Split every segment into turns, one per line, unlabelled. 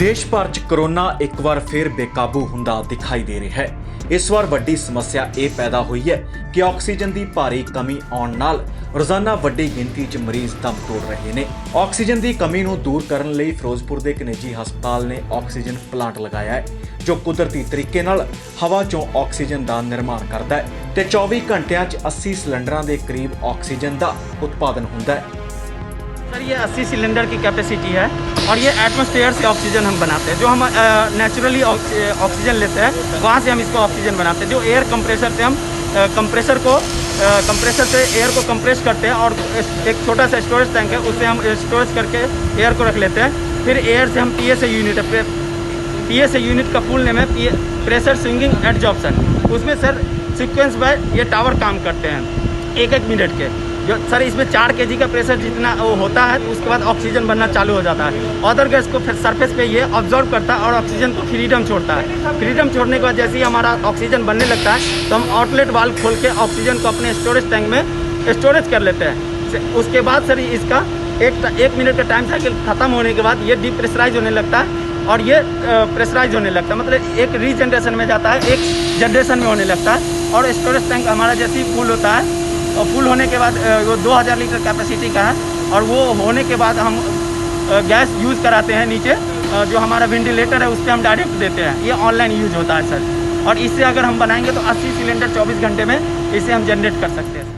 ਦੇਸ਼ ਭਰ 'ਚ ਕਰੋਨਾ ਇੱਕ ਵਾਰ ਫਿਰ ਬੇਕਾਬੂ ਹੁੰਦਾ ਦਿਖਾਈ ਦੇ ਰਿਹਾ ਹੈ। ਇਸ ਵਾਰ ਵੱਡੀ ਸਮੱਸਿਆ ਇਹ ਪੈਦਾ ਹੋਈ ਹੈ ਕਿ ਆਕਸੀਜਨ ਦੀ ਭਾਰੀ ਕਮੀ ਆਉਣ ਨਾਲ ਰੋਜ਼ਾਨਾ ਵੱਡੀ ਗਿਣਤੀ 'ਚ ਮਰੀਜ਼ ਦਮ ਤੋੜ ਰਹੇ ਨੇ। ਆਕਸੀਜਨ ਦੀ ਕਮੀ ਨੂੰ ਦੂਰ ਕਰਨ ਲਈ ਫਿਰੋਜ਼ਪੁਰ ਦੇ ਇੱਕ ਨਿੱਜੀ ਹਸਪਤਾਲ ਨੇ ਆਕਸੀਜਨ ਪਲਾਂਟ ਲਗਾਇਆ ਹੈ, ਜੋ ਕੁਦਰਤੀ ਤਰੀਕੇ ਨਾਲ ਹਵਾ 'ਚੋਂ ਆਕਸੀਜਨ ਦਾ ਨਿਰਮਾਣ ਕਰਦਾ ਹੈ ਤੇ 24 ਘੰਟਿਆਂ 'ਚ 80 ਸਿਲੰਡਰਾਂ ਦੇ ਕਰੀਬ ਆਕਸੀਜਨ ਦਾ ਉਤਪਾਦਨ ਹੁੰਦਾ ਹੈ।
सर ये 80 सिलेंडर की कैपेसिटी है और ये एटमॉस्फेयर से ऑक्सीजन हम बनाते हैं। जो हम नेचुरली ऑक्सीजन लेते हैं वहाँ से हम इसको ऑक्सीजन बनाते हैं। जो एयर कंप्रेसर से हम कंप्रेसर से एयर को कंप्रेस करते हैं और एक छोटा सा स्टोरेज टैंक है, उससे हम स्टोरेज करके एयर को रख लेते हैं। फिर एयर से हम PSA यूनिट है, PSA यूनिट का फुल नेम है प्रेशर स्विंगिंग एडजॉर्प्शन। उसमें सर सिक्वेंस बाय ये टावर काम करते हैं एक मिनट के। जो सर इसमें 4 kg का प्रेशर जितना वो होता है तो उसके बाद ऑक्सीजन बनना चालू हो जाता है। अदर गैस को फिर सरफेस पे ये ऑब्जॉर्व करता है और ऑक्सीजन को फ्रीडम छोड़ता है। फ्रीडम छोड़ने के बाद जैसे ही हमारा ऑक्सीजन बनने लगता है तो हम आउटलेट वाल्व खोल के ऑक्सीजन को अपने स्टोरेज टैंक में स्टोरेज कर लेते हैं। उसके बाद सर इसका एक मिनट का टाइम साइकिल ख़त्म होने के बाद ये डीप्रेशराइज होने लगता है और ये प्रेशराइज होने लगता है, मतलब एक रीजनरेशन में जाता है, एक जनरेशन में होने लगता है। और स्टोरेज टैंक हमारा जैसे ही फुल होता है और फुल होने के बाद वो 2000 लीटर कैपेसिटी का है और वो होने के बाद हम गैस यूज़ कराते हैं नीचे, जो हमारा वेंटिलेटर है उस पर हम डायरेक्ट देते हैं। ये ऑनलाइन यूज होता है सर, और इससे अगर हम बनाएंगे तो 80 सिलेंडर 24 घंटे में इसे हम जनरेट कर सकते हैं।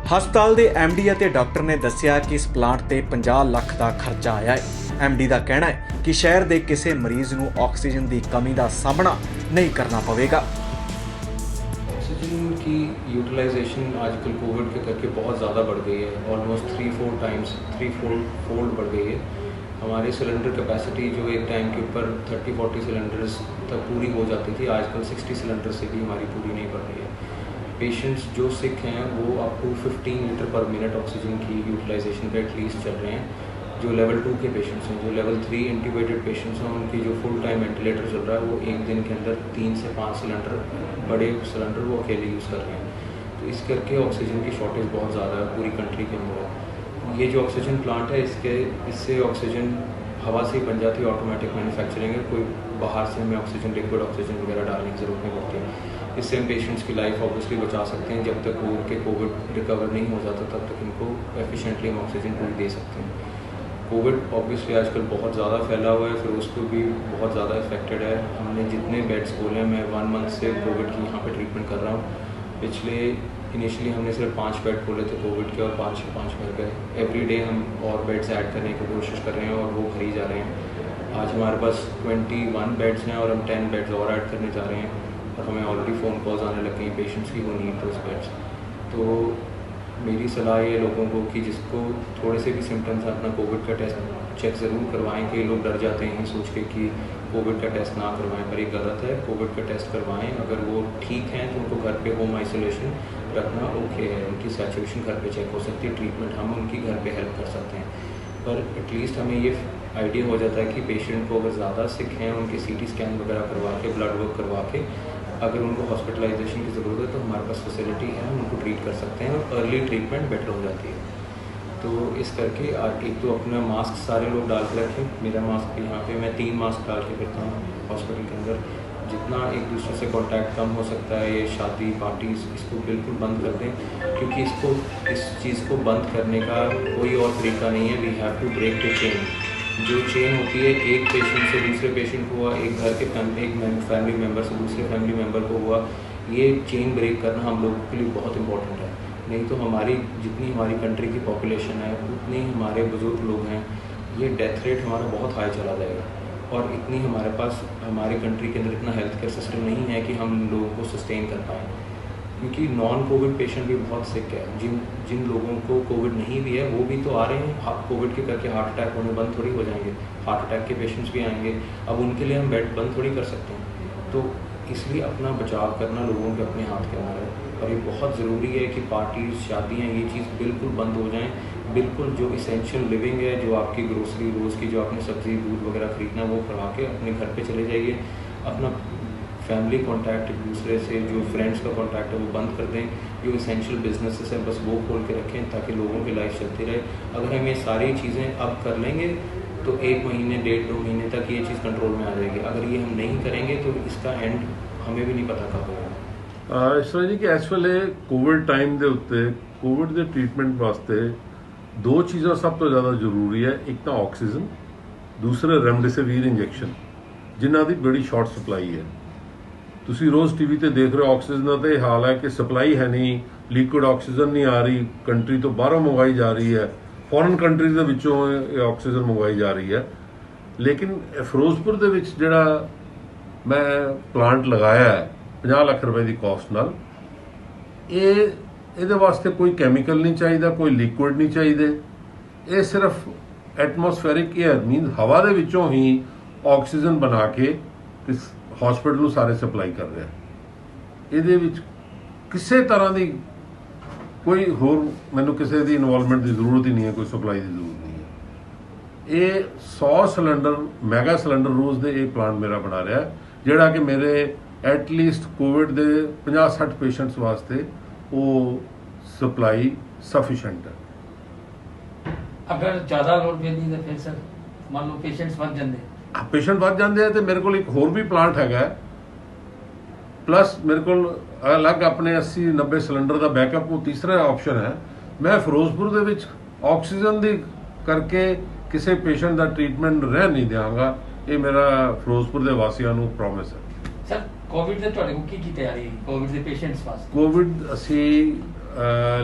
ਹਸਪਤਾਲ ਦੇ MD ਅਤੇ ਡਾਕਟਰ ਨੇ ਦੱਸਿਆ ਕਿ ਇਸ ਪਲਾਂਟ ਤੇ 50 ਲੱਖ ਦਾ ਖਰਚਾ ਆਇਆ ਹੈ। MD ਦਾ ਕਹਿਣਾ ਹੈ ਕਿ ਸ਼ਹਿਰ ਦੇ ਕਿਸੇ ਮਰੀਜ਼ ਨੂੰ ਆਕਸੀਜਨ ਦੀ ਕਮੀ ਦਾ ਸਾਹਮਣਾ ਨਹੀਂ ਕਰਨਾ ਪਵੇਗਾ।
ऑक्सीजन की यूटिलाइजेशन आजकल कोविड के करके बहुत ज़्यादा बढ़ गई है, ऑलमोस्ट 3-4 फोल्ड बढ़ गई है। हमारी सिलेंडर कैपेसिटी जो एक टाइम के ऊपर 30-40 सिलेंडर्स तक पूरी हो जाती थी, आजकल 60 सिलेंडर से भी हमारी पूरी नहीं बढ़ रही है। पेशेंट्स जो सिक हैं वो up to 15 litre per minute oxygen की यूटिलाइजेशन पे एटलीस्ट चल रहे हैं। जो लेवल 2 के पेशेंट्स हैं, जो लेवल 3 इंटीग्रेटेड पेशेंट्स हैं, उनकी जो फुल टाइम वेंटिलेटर चल रहा है वो एक दिन के अंदर 3 से 5 सिलेंडर, बड़े सिलेंडर वो अकेले यूज़ कर रहे हैं। तो इस करके ऑक्सीजन की शॉर्टेज बहुत ज़्यादा है पूरी कंट्री के अंदर। ये जो ऑक्सीजन प्लांट है इससे ऑक्सीजन हवा से ही बन जाती है, ऑटोमेटिक मैन्युफैक्चरिंग है, कोई बाहर से हमें ऑक्सीजन लिक्विड ऑक्सीजन वगैरह डालने की ज़रूरत नहीं पड़ती। इससे हम पेशेंट्स की लाइफ ऑब्वियसली बचा सकते हैं। जब तक उनके कोविड रिकवर नहीं हो जाता तब तक इनको एफिशिएंटली हम ऑक्सीजन पूरी दे सकते हैं। कोविड ऑब्वियसली आजकल बहुत ज़्यादा फैला हुआ है, फिरोजपुर भी बहुत ज़्यादा इफेक्टेड है। हमने जितने बेड्स खोले हैं, मैं 1 मंथ से कोविड की यहाँ पे ट्रीटमेंट कर रहा हूँ। पिछले इनिशियली हमने सिर्फ 5 बेड खोले थे कोविड के और 5 के 5 भर गए। एवरी डे हम और बेड्स ऐड करने की कोशिश कर रहे हैं और वो भरी जा रहे हैं। आज हमारे पास 21 बेड्स हैं और हम 10 बेड्स और ऐड करने जा रहे हैं और हमें ऑलरेडी फ़ोन कॉल्स आने लग गई हैं पेशेंट्स की, वो नीड दोस बेड्स। तो मेरी सलाह है लोगों को कि जिसको थोड़े से भी सिम्टम्स हैं अपना कोविड का टेस्ट चेक ज़रूर करवाएं। कई लोग डर जाते हैं सोच के कि कोविड का टेस्ट ना करवाएं, पर ये गलत है। कोविड का टेस्ट करवाएं, अगर वो ठीक हैं तो उनको घर पे होम आइसोलेशन रखना ओके है। उनकी सैचुरेशन घर पे चेक हो सकती है, ट्रीटमेंट हम उनकी घर पे हेल्प कर सकते हैं। पर एटलीस्ट हमें ये आइडिया हो जाता है कि पेशेंट को अगर ज़्यादा सिक हैं, उनके CT स्कैन वगैरह करवा के, ब्लड वर्क करवा के, अगर उनको हॉस्पिटलाइजेशन की ज़रूरत है तो हमारे पास फैसिलिटी है, हम उनको ट्रीट कर सकते हैं और अर्ली ट्रीटमेंट बेटर हो जाती है। तो इस करके एक तो अपना मास्क सारे लोग डाल के रखें। मेरा मास्क यहाँ पे मैं 3 मास्क डाल के फिरता हूँ हॉस्पिटल के अंदर। जितना एक दूसरे से कांटेक्ट कम हो सकता है, ये शादी पार्टीज इसको बिल्कुल बंद कर दें, क्योंकि इस चीज़ को बंद करने का कोई और तरीका नहीं है। We have to break the chain. जो चेन होती है एक पेशेंट से दूसरे पेशेंट को हुआ, एक घर के फैमिली मेम्बर से दूसरे फैमिली मेम्बर को हुआ, ये चेन ब्रेक करना हम लोगों के लिए बहुत इंपॉर्टेंट है। नहीं तो जितनी हमारी कंट्री की पॉपुलेशन है उतने ही हमारे बुज़ुर्ग लोग हैं, ये डेथ रेट हमारा बहुत हाई चला जाएगा। और इतनी हमारे पास हमारी कंट्री के अंदर इतना हेल्थ केयर सिस्टम नहीं है कि हम लोगों को सस्टेन कर पाएँ, क्योंकि नॉन कोविड पेशेंट भी बहुत सिक है। जिन लोगों को कोविड नहीं भी है वो भी तो आ रहे हैं। कोविड के करके हार्ट अटैक होने बंद थोड़ी हो जाएंगे, हार्ट अटैक के पेशेंट्स भी आएंगे। अब उनके लिए हम बेड बंद थोड़ी कर सकते हैं। तो इसलिए अपना बचाव करना लोगों के अपने हाथ के अंदर है। और ये बहुत ज़रूरी है कि पार्टीज़, शादियाँ, ये चीज़ बिल्कुल बंद हो जाएँ। बिल्कुल जो इसेंशियल लिविंग है, जो आपकी ग्रोसरी रोज़ की, जो आपने सब्ज़ी दूध वगैरह ख़रीदना, वो करवा के अपने घर पे चले जाइए। अपना फैमिली कॉन्टैक्ट, एक दूसरे से जो फ्रेंड्स का कॉन्टैक्ट है वो बंद कर दें। जो इसेंशियल बिजनेसेस हैं बस वो खोल के रखें ताकि लोगों की लाइफ चलती रहे। अगर हम ये सारी चीज़ें अब कर लेंगे तो 1 महीने 1.5-2 महीने तक ये चीज़ कंट्रोल में आ जाएगी। अगर ये हम नहीं करेंगे तो इसका एंड हमें भी नहीं पता कब होगा।
इस तरह जी कि इस ਵੇਲੇ कोविड टाइम ਦੇ ਉੱਤੇ कोविड ਦੇ ਟ੍ਰੀਟਮੈਂਟ ਵਾਸਤੇ ਦੋ ਚੀਜ਼ਾਂ ਸਭ ਤੋਂ ਜ਼ਿਆਦਾ ਜ਼ਰੂਰੀ ਹੈ। ਇੱਕ ਤਾਂ ਆਕਸੀਜਨ, ਦੂਸਰਾ ਰੈਮਡੇਸਿਵੀਰ ਇੰਜੈਕਸ਼ਨ, ਜਿਨ੍ਹਾਂ ਦੀ ਬੜੀ ਸ਼ਾਰਟ ਸਪਲਾਈ ਹੈ। ਤੁਸੀਂ ਰੋਜ਼ ਟੀਵੀ ਤੇ ਦੇਖ ਰਹੇ ਹੋ ਆਕਸੀਜਨ ਦਾ ਤਾਂ ਇਹ ਹਾਲ ਹੈ ਕਿ ਸਪਲਾਈ ਹੈ ਨਹੀਂ, ਲਿਕੁਇਡ ਆਕਸੀਜਨ ਨਹੀਂ ਆ ਰਹੀ, ਕੰਟਰੀ ਤੋਂ ਬਾਹਰੋਂ ਮੰਗਵਾਈ ਜਾ ਰਹੀ ਹੈ, ਫੋਰਨ ਕੰਟਰੀਜ਼ ਦੇ ਵਿੱਚੋਂ ਇਹ ਆਕਸੀਜਨ ਮੰਗਵਾਈ ਜਾ ਰਹੀ ਹੈ। ਲੇਕਿਨ ਫਿਰੋਜ਼ਪੁਰ ਦੇ ਵਿੱਚ ਜਿਹੜਾ ਮੈਂ ਪਲਾਂਟ ਲਗਾਇਆ ਹੈ 50 ਲੱਖ ਰੁਪਏ ਦੀ ਕਾਸਟ ਨਾਲ, ਇਹਦੇ ਵਾਸਤੇ ਕੋਈ ਕੈਮੀਕਲ ਨਹੀਂ ਚਾਹੀਦਾ, ਕੋਈ ਲਿਕੁਇਡ ਨਹੀਂ ਚਾਹੀਦੇ। ਇਹ ਸਿਰਫ ਐਟਮੋਸਫੈਰਿਕ ਏਅਰ ਮੀਨਸ ਹਵਾ ਦੇ ਵਿੱਚੋਂ ਹੀ ਆਕਸੀਜਨ ਬਣਾ ਕੇ ਇਸ ਹਸਪੀਟਲ ਨੂੰ ਸਾਰੇ ਸਪਲਾਈ ਕਰ ਰਿਹਾ। ਇਹਦੇ ਵਿੱਚ ਕਿਸੇ ਤਰ੍ਹਾਂ ਦੀ ਕੋਈ ਹੋਰ ਮੈਨੂੰ ਕਿਸੇ ਦੀ ਇਨਵੋਲਵਮੈਂਟ ਦੀ ਜ਼ਰੂਰਤ ਹੀ ਨਹੀਂ ਹੈ, ਕੋਈ ਸਪਲਾਈ ਦੀ ਜ਼ਰੂਰਤ ਨਹੀਂ ਹੈ। ਇਹ 100 ਸਿਲੰਡਰ ਮੈਗਾ ਸਿਲੰਡਰ ਰੋਜ਼ ਦੇ ਇਹ ਪਲਾਂਟ ਮੇਰਾ ਬਣਾ ਰਿਹਾ, ਜਿਹੜਾ ਕਿ ਮੇਰੇ ਐਟਲੀਸਟ ਕੋਵਿਡ ਦੇ 50-60 ਪੇਸ਼ੈਂਟਸ ਵਾਸਤੇ ਉਹ ਸਪਲਾਈ ਸਫੀਸ਼ੀਐਂਟ ਹੈ।
ਅਗਰ ਜ਼ਿਆਦਾ ਲੋਡ ਪੈਂਦੀ ਤਾਂ ਫਿਰ ਸਰ ਮੰਨ ਲਓ ਪੇਸ਼ੈਂਟਸ ਵੱਧ ਜਾਂਦੇ,
ਪੇਸ਼ੈਂਟ ਵੱਧ ਜਾਂਦੇ ਆ ਤੇ ਮੇਰੇ ਕੋਲ ਇੱਕ ਹੋਰ ਵੀ ਪਲਾਂਟ ਹੈਗਾ, ਪਲੱਸ ਮੇਰੇ ਕੋਲ ਅਲੱਗ ਆਪਣੇ 80-90 ਸਿਲੰਡਰ ਦਾ ਬੈਕਅਪ ਉਹ ਤੀਸਰਾ ਆਪਸ਼ਨ ਹੈ। ਮੈਂ ਫਿਰੋਜ਼ਪੁਰ ਦੇ ਵਿੱਚ ਆਕਸੀਜਨ ਦੀ ਕਰਕੇ ਕਿਸੇ ਪੇਸ਼ੈਂਟ ਦਾ ਟ੍ਰੀਟਮੈਂਟ ਰਹਿ ਨਹੀਂ ਦਿਆਂਗਾ। ਇਹ ਮੇਰਾ ਫਿਰੋਜ਼ਪੁਰ ਦੇ ਵਾਸੀਆਂ ਨੂੰ ਪ੍ਰੋਮਿਸ ਹੈ।
ਸਰ ਕੋਵਿਡ ਦੇ ਤੁਹਾਡੇ ਕੋਲ ਕੀ ਤਿਆਰੀ ਹੈ ਕੋਵਿਡ ਦੇ ਪੇਸ਼ੈਂਟਸ ਵਾਸਤੇ?
ਕੋਵਿਡ ਅਸੀਂ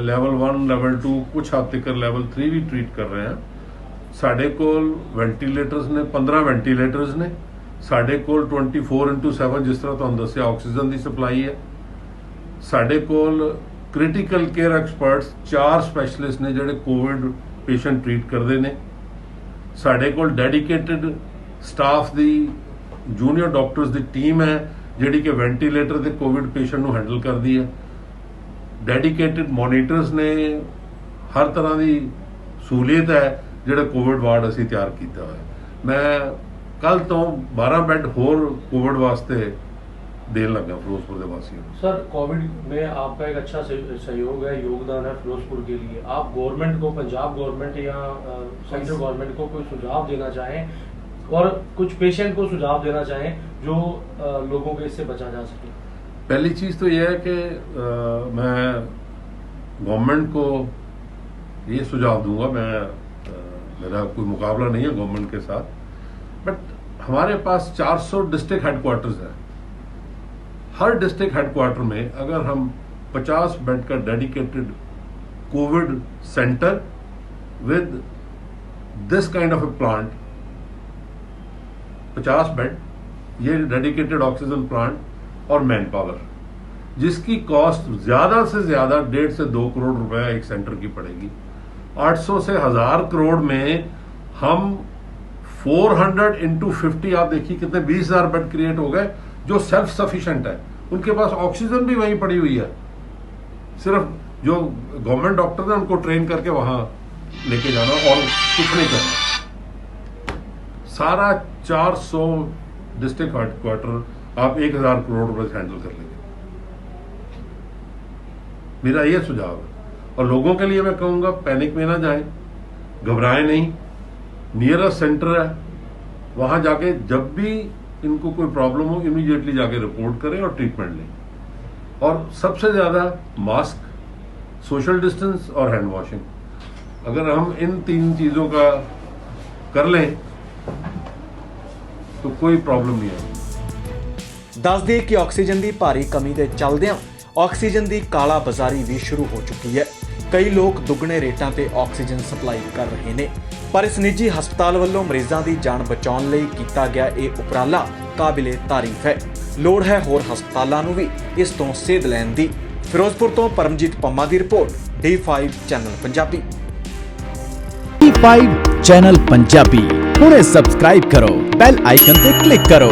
ਲੈਵਲ 1 ਲੈਵਲ 2 ਕੁਝ ਹੱਦ ਤੱਕ ਲੈਵਲ 3 ਵੀ ਟ੍ਰੀਟ ਕਰ ਰਹੇ ਹਾਂ। ਸਾਡੇ ਕੋਲ ਵੈਂਟੀਲੇਟਰਸ ਨੇ, 15 ਵੈਂਟੀਲੇਟਰਸ ਨੇ। ਸਾਡੇ ਕੋਲ 24/7 ਜਿਸ ਤਰ੍ਹਾਂ ਤੁਹਾਨੂੰ ਦੱਸਿਆ ਆਕਸੀਜਨ ਦੀ ਸਪਲਾਈ ਹੈ। ਸਾਡੇ ਕੋਲ ਕ੍ਰਿਟੀਕਲ ਕੇਅਰ ਐਕਸਪਰਟਸ 4 ਸਪੈਸ਼ਲਿਸਟ ਨੇ ਜਿਹੜੇ ਕੋਵਿਡ ਪੇਸ਼ੈਂਟ ਟ੍ਰੀਟ ਕਰਦੇ ਨੇ। ਸਾਡੇ ਕੋਲ ਡੈਡੀਕੇਟਿਡ ਸਟਾਫ ਦੀ ਜੂਨੀਅਰ ਡਾਕਟਰਸ ਦੀ ਟੀਮ ਹੈ ਜਿਹੜੀ ਕਿ ਵੈਂਟੀਲੇਟਰ ਤੇ ਕੋਵਿਡ ਪੇਸ਼ੈਂਟ ਨੂੰ ਹੈਂਡਲ ਕਰਦੀ ਹੈ। ਡੈਡੀਕੇਟਿਡ ਮੋਨੀਟਰਸ ਨੇ, ਹਰ ਤਰ੍ਹਾਂ ਦੀ ਸਹੂਲੀਅਤ ਹੈ ਜਿਹੜਾ ਕੋਵਿਡ ਵਾਰਡ ਅਸੀਂ ਤਿਆਰ ਕੀਤਾ ਹੋਇਆ। ਮੈਂ ਕੱਲ ਤੋਂ 12 बेड ਹੋਰ कोविड वास्ते देने लगा फिरोजपुर के वासियों को।
सर कोविड में आपका एक अच्छा सहयोग है, योगदान है फिरोजपुर के लिए। आप गवर्नमेंट को, पंजाब गवर्नमेंट या सेंट्रल गवर्नमेंट को कोई सुझाव देना चाहें और कुछ पेशेंट को सुझाव देना चाहें जो लोगों को इससे बचा जा सके?
पहली चीज़ तो यह है कि मैं गवर्नमेंट को ये सुझाव दूंगा, मेरा कोई मुकाबला नहीं है गवर्नमेंट के साथ, बट हमारे पास 400 डिस्ट्रिक्ट हेडक्वार्टर्स हैं। हर डिस्ट्रिक्ट हेडक्वार्टर में अगर हम 50 बेड का dedicated Covid centre with this kind of A plant, 50 bed, ये डेडिकेटेड ऑक्सीजन प्लांट और मैन पावर, जिसकी कॉस्ट ज्यादा से ज्यादा 1.5 से 2 करोड़ रुपए एक सेंटर की पड़ेगी। 800 से 1000 करोड़ में हम 400 × 50 आप देखिए कितने 20,000 बेड क्रिएट हो गए जो सेल्फ सफिशिएंट है। उनके पास ऑक्सीजन भी वहीं पड़ी हुई है, सिर्फ जो गवर्नमेंट डॉक्टर है उनको ट्रेन करके वहां लेके जाना और कुछ नहीं करना। सारा 400 डिस्ट्रिक्ट हेडक्वार्टर आप 1000 करोड़ रुपए से हैंडल कर लेंगे। मेरा ये सुझाव है। और लोगों के लिए मैं कहूंगा पैनिक में ना जाए, घबराएं नहीं। नियरेस्ट सेंटर है, वहां जाके जब भी इनको कोई प्रॉब्लम हो इमीडिएटली जाके रिपोर्ट करें और ट्रीटमेंट लें। और सबसे ज्यादा मास्क, सोशल डिस्टेंस और हैंड वॉशिंग, अगर हम इन 3 चीजों का कर लें तो कोई प्रॉब्लम नहीं है।
ਦੱਸ ਦਈਏ ਕਿ ਆਕਸੀਜਨ ਦੀ ਭਾਰੀ ਕਮੀ ਦੇ ਚੱਲਦਿਆਂ ਆਕਸੀਜਨ ਦੀ ਕਾਲਾ ਬਾਜ਼ਾਰੀ ਵੀ ਸ਼ੁਰੂ ਹੋ ਚੁੱਕੀ ਹੈ। ਕਈ ਲੋਕ ਦੁੱਗਣੇ ਰੇਟਾਂ ਤੇ ਆਕਸੀਜਨ ਸਪਲਾਈ ਕਰ ਰਹੇ ਨੇ, ਪਰ ਇਸ ਨਿੱਜੀ ਹਸਪਤਾਲ ਵੱਲੋਂ ਮਰੀਜ਼ਾਂ ਦੀ ਜਾਨ ਬਚਾਉਣ ਲਈ ਕੀਤਾ ਗਿਆ ਇਹ ਉਪਰਾਲਾ ਕਾਬਿਲੇ ਤਾਰੀਫ ਹੈ। ਲੋੜ ਹੈ ਹੋਰ ਹਸਪਤਾਲਾਂ ਨੂੰ ਵੀ ਇਸ ਤੋਂ ਸੇਧ ਲੈਣ ਦੀ। ਫਿਰੋਜ਼ਪੁਰ ਤੋਂ ਪਰਮਜੀਤ ਪੰਮਾ ਦੀ report, D5 channel Punjabi.
D5 channel Punjabi ਹੁਣੇ ਸਬਸਕ੍ਰਾਈਬ ਕਰੋ, ਬੈਲ ਆਈਕਨ ਤੇ ਕਲਿੱਕ ਕਰੋ।